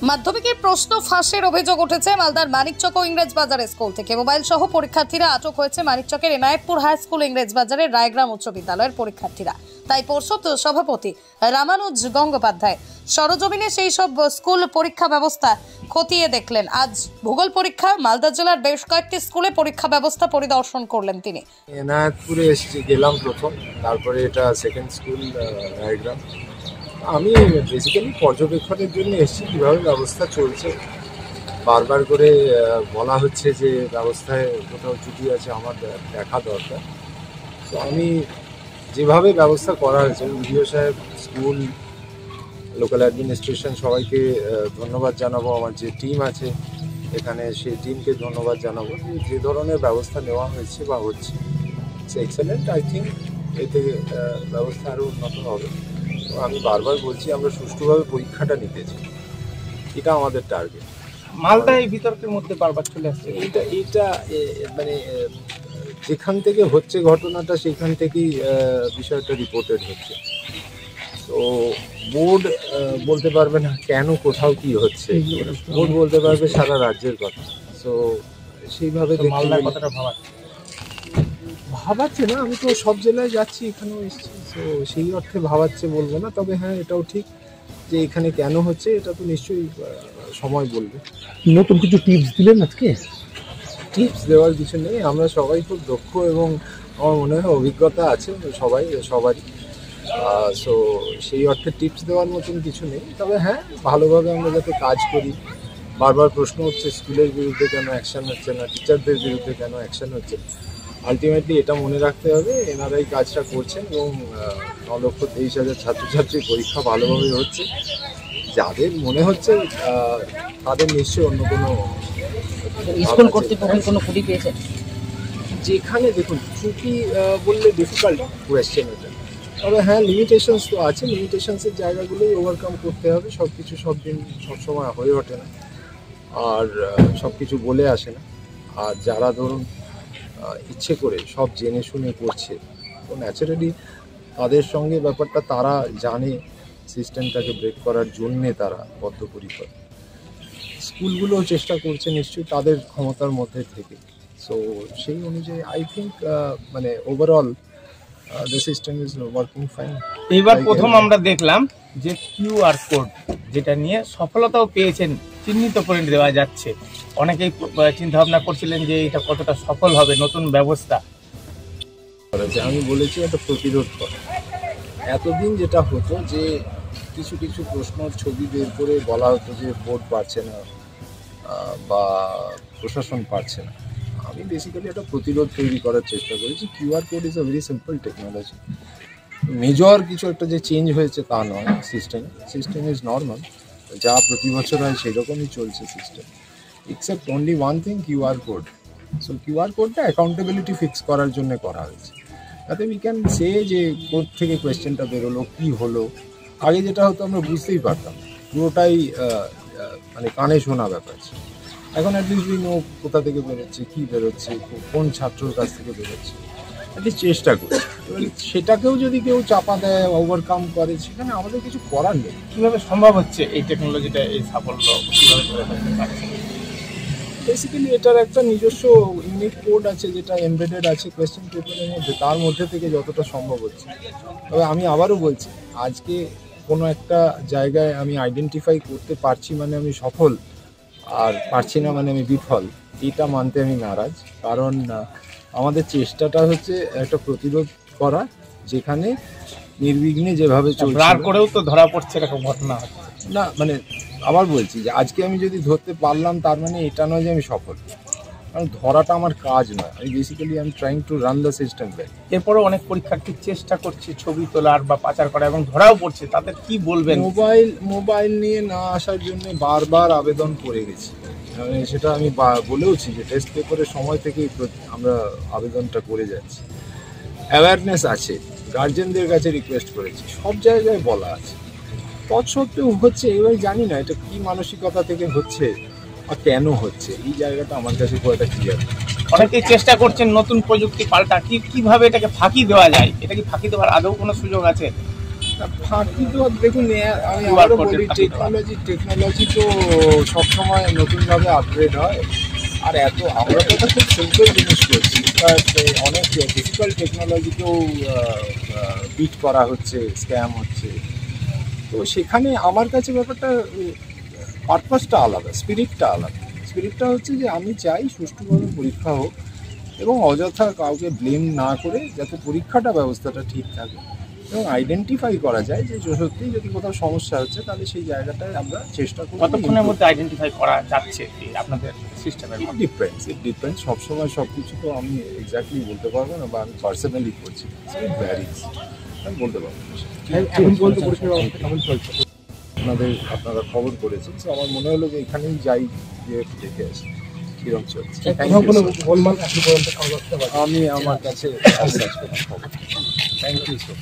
মাধ্যমিকের প্রশ্ন ফাঁসের অভিযোগ উঠেছে মালদার মানিকচক ও ইংরেজবাজার স্কুল থেকে। মোবাইল সহ পরীক্ষার্থীরা আটক হয়েছে মানিকচকের এনায়েতপুর হাই স্কুল, ইংরেজবাজারের রায়গ্রাম উচ্চ বিদ্যালয়ের পরীক্ষার্থীরা। তাই পর্ষদ সভাপতি রামানুজ গঙ্গোপাধ্যায় সরজমিনে সেই সব স্কুল পরীক্ষা ব্যবস্থা খতিয়ে দেখলেন। আজ ভূগোল পরীক্ষা মালদা জেলার বেশ কয়েকটি স্কুলে পরীক্ষা ব্যবস্থা পরিদর্শন করলেন তিনি। এনায়েতপুরে এসেছি, গেলাম প্রথম, তারপরে এটা সেকেন্ড স্কুল রায়গ্রাম। আমি বেসিক্যালি পর্যবেক্ষণের জন্য এসেছি কীভাবে ব্যবস্থা চলছে। বারবার করে বলা হচ্ছে যে ব্যবস্থায় কোথাও ত্রুটি আছে, আমার দেখা দরকার। তো আমি যেভাবে ব্যবস্থা করা হয়েছে, বিডিও সাহেব, স্কুল, লোকাল অ্যাডমিনিস্ট্রেশন, সবাইকে ধন্যবাদ জানাবো। আমার যে টিম আছে এখানে সেই টিমকে ধন্যবাদ জানাবো। যে ধরনের ব্যবস্থা নেওয়া হয়েছে বা হচ্ছে সে এক্সেলেন্ট। আই থিঙ্ক এতে ব্যবস্থা আরও উন্নত হবে। তো আমি বারবার বলছি, আমরা সুষ্ঠুভাবে পরীক্ষাটা নিতে চাই, এটা আমাদের টার্গেট। মালদা এই বিতর্কের মধ্যে বারবার চলে আসছে। এটা মানে যেখান থেকে হচ্ছে ঘটনাটা, সেখান থেকেই বিষয়টা রিপোর্টেড হচ্ছে। তো বোর্ড বলতে পারবে না কেন কোথাও কি হচ্ছে, বোর্ড বলতে পারবে সারা রাজ্যের কথা। তো সেইভাবে মালদার কথাটা ভাবাচ্ছে না। আমি তো সব জেলায় যাচ্ছি, এখানেও এসেছি, তো সেই অর্থে ভাবাচ্ছে বলবো না। তবে হ্যাঁ, এটাও ঠিক যে এখানে কেন হচ্ছে এটা তো নিশ্চয়ই সময় বলবে। নতুন কিছু টিপস দিলেন আজকে? টিপস দেওয়ার কিছু নেই, আমরা সবাই খুব দক্ষ এবং আমার মনে হয় অভিজ্ঞতা আছে সবারই। সো সেই অর্থে টিপস দেওয়ার মতন কিছু নেই। তবে হ্যাঁ, ভালোভাবে আমরা যাতে কাজ করি। বারবার প্রশ্ন হচ্ছে স্কুলের বিরুদ্ধে কেন অ্যাকশান হচ্ছে না, টিচারদের বিরুদ্ধে কেন অ্যাকশান হচ্ছে। আলটিমেটলি এটা মনে রাখতে হবে, এনারাই কাজটা করছেন এবং 9,23,000 ছাত্রছাত্রীর পরীক্ষা ভালোভাবে হচ্ছে। যাদের মনে হচ্ছে তাদের নিশ্চয়ই অন্য কোনো স্কুল কর্তৃপক্ষ কোনো ত্রুটি পেয়েছে। যেখানে দেখুন ত্রুটি বললে ডিফিকাল্ট কোয়েশ্চেন এটা। তবে হ্যাঁ, লিমিটেশনস তো আছে, লিমিটেশনসের জায়গাগুলোই ওভারকাম করতে হবে। সব কিছু সব দিন সবসময় হয়ে ওঠে না, আর সব কিছু বলে আসে না। আর যারা ধরুন ইচ্ছে করে সব জেনে শুনে করছে, তো ন্যাচারালি তাদের সঙ্গে ব্যাপারটা তারা জানে, সিস্টেমটাকে ব্রেক করার জন্যে তারা বদ্ধপরিকর। স্কুলগুলোও চেষ্টা করছে নিশ্চয়ই তাদের ক্ষমতার মধ্যে থেকে। সো সেই অনুযায়ী আই থিঙ্ক মানে overall the system is working fine. এইবার প্রথম আমরা দেখলাম যে কিউআর কোড, যেটা নিয়ে সফলতাও পেয়েছেন, চিহ্নিত করে দেওয়া যাচ্ছে। অনেকেই চিন্তা ভাবনা করছিলেন যে এটা কতটা সফল হবে নতুন ব্যবস্থা। আমি বলেছি এটা প্রতিরোধ করা। এতদিন যেটা হতো যে কিছু কিছু প্রশ্নের ছবি বের করে বলা হতো যে বোর্ড পারছে না বা প্রশাসন পারছে না। আমি বেসিক্যালি একটা প্রতিরোধ তৈরি করার চেষ্টা করেছি। QR code is a very simple technology. Major কিছু একটা যে চেঞ্জ হয়েছে তা নয়। সিস্টেম ইজ নর্মাল, যা প্রতি বছর হয় সেরকমই চলছে system, except only one thing, QR code. So QR কোডটা অ্যাকাউন্টেবিলিটি ফিক্স করার জন্য করা হয়েছে, তাতে উই ক্যান সে যে কোড থেকে কোয়েশ্চেনটা বেরোলো, কী হলো। আগে যেটা হতো আমরা বুঝতেই পারতাম, পুরোটাই মানে কানে শোনা ব্যাপার ছিল। এখন অ্যাটলিস্ট উই নো কোথা থেকে বেরোচ্ছে, কী বেরোচ্ছে, কোন ছাত্রর কাছ থেকে বেরোচ্ছে, অ্যাটলিস্ট চেষ্টা করছি। সেটাকেও যদি কেউ চাপা দেয়, ওভারকাম করে, সেখানে আমাদের কিছু করার নেই। কীভাবে সম্ভব হচ্ছে এই টেকনোলজিটা, এই সাফল্য কীভাবে ধরে থাকতে পারছে? বেসিক্যালি এটার একটা নিজস্ব ইউনিক কোড আছে, যেটা এমবেডেড আছে কোয়েশ্চেন পেপারের মধ্যে, তার মধ্যে থেকে যতটা সম্ভব হচ্ছে। তবে আমি আবারও বলছি, আজকে কোনো একটা জায়গায় আমি আইডেন্টিফাই করতে পারছি মানে আমি সফল, আর পারছি না মানে আমি বিফল, এটা মানতে আমি নারাজ। কারণ আমাদের চেষ্টাটা হচ্ছে একটা প্রতিরোধ করা, যেখানে নির্বিঘ্নে যেভাবে চলছে। ব্লার করেও তো ধরা পড়ছে এরকম ঘটনা না, মানে আবার বলছি যে আজকে আমি যদি ধরতে পারলাম তার মানে এটা নয় যে আমি সফল, কারণ ধরাটা আমার কাজ নয়। আমি basically I am trying to run the system back. এরপরও অনেক পরীক্ষার্থী চেষ্টা করছে ছবি তোলার বা পাচার করা, এবং ধরাও পড়ছে, তাদের কি বলবেন? মোবাইল নিয়ে না আসার জন্য বারবার আবেদন করে গেছি। মানে সেটা আমি বলেওছি যে টেস্ট পেপারের সময় থেকেই আমরা আবেদনটা করে যাচ্ছি। অ্যাওয়ারনেস আছে, গার্জেনদের কাছে রিকোয়েস্ট করেছি, সব জায়গায় বলা আছে, তৎসত্ত্বেও হচ্ছে। এবার জানি না এটা কি মানসিকতা থেকে হচ্ছে বা কেন হচ্ছে, এই জায়গাটা আমার কাছে খুব একটা ক্লিয়ার। অনেকেই চেষ্টা করছেন নতুন প্রযুক্তি পাল্টা, কিভাবে এটাকে ফাঁকি দেওয়া যায়। এটা কি ফাঁকি দেওয়ার আদৌ কোনো সুযোগ আছে? ফাঁকি তো দেখুন আমি QR আবারও code বলি, এর ফাঁকি টেকনোলজি তো সবসময় নতুনভাবে আপগ্রেড হয়। আর আমরা তো একটা খুব সিম্পল জিনিস করছি, বাট অনেক ডিফিকাল্ট টেকনোলজিকেও বিট করা হচ্ছে, স্ক্যাম হচ্ছে। তো সেখানে আমার কাছে ব্যাপারটা পারপাসটা আলাদা, স্পিরিটটা আলাদা। স্পিরিটটা হচ্ছে যে আমি চাই সুষ্ঠুভাবে পরীক্ষা হোক এবং অযথা কাউকে ব্লেম না করে যাতে পরীক্ষাটা ব্যবস্থাটা ঠিক থাকে এবং আইডেন্টিফাই করা যায় যে সত্যিই যদি কোথাও সমস্যা হচ্ছে তাহলে সেই জায়গাটায় আমরা চেষ্টা করি। কতক্ষণের মধ্যে আইডেন্টিফাই করা যাচ্ছে এই আপনাদের সিস্টেমের মধ্যে? It depends. সবসময় সব কিছু তো আমি এক্স্যাক্টলি বলতে পারবো না, বা আমি পার্সোনালি করছি, ইট ভ্যারিজ, আমি বলতে পারবো না। আপনারা খবর করেছেন, তো আমার মনে হলো যে এখানেই যাই, যে দেখে আসি কিরকম চলছে। আমি আমার কাছে থ্যাংক ইউ সো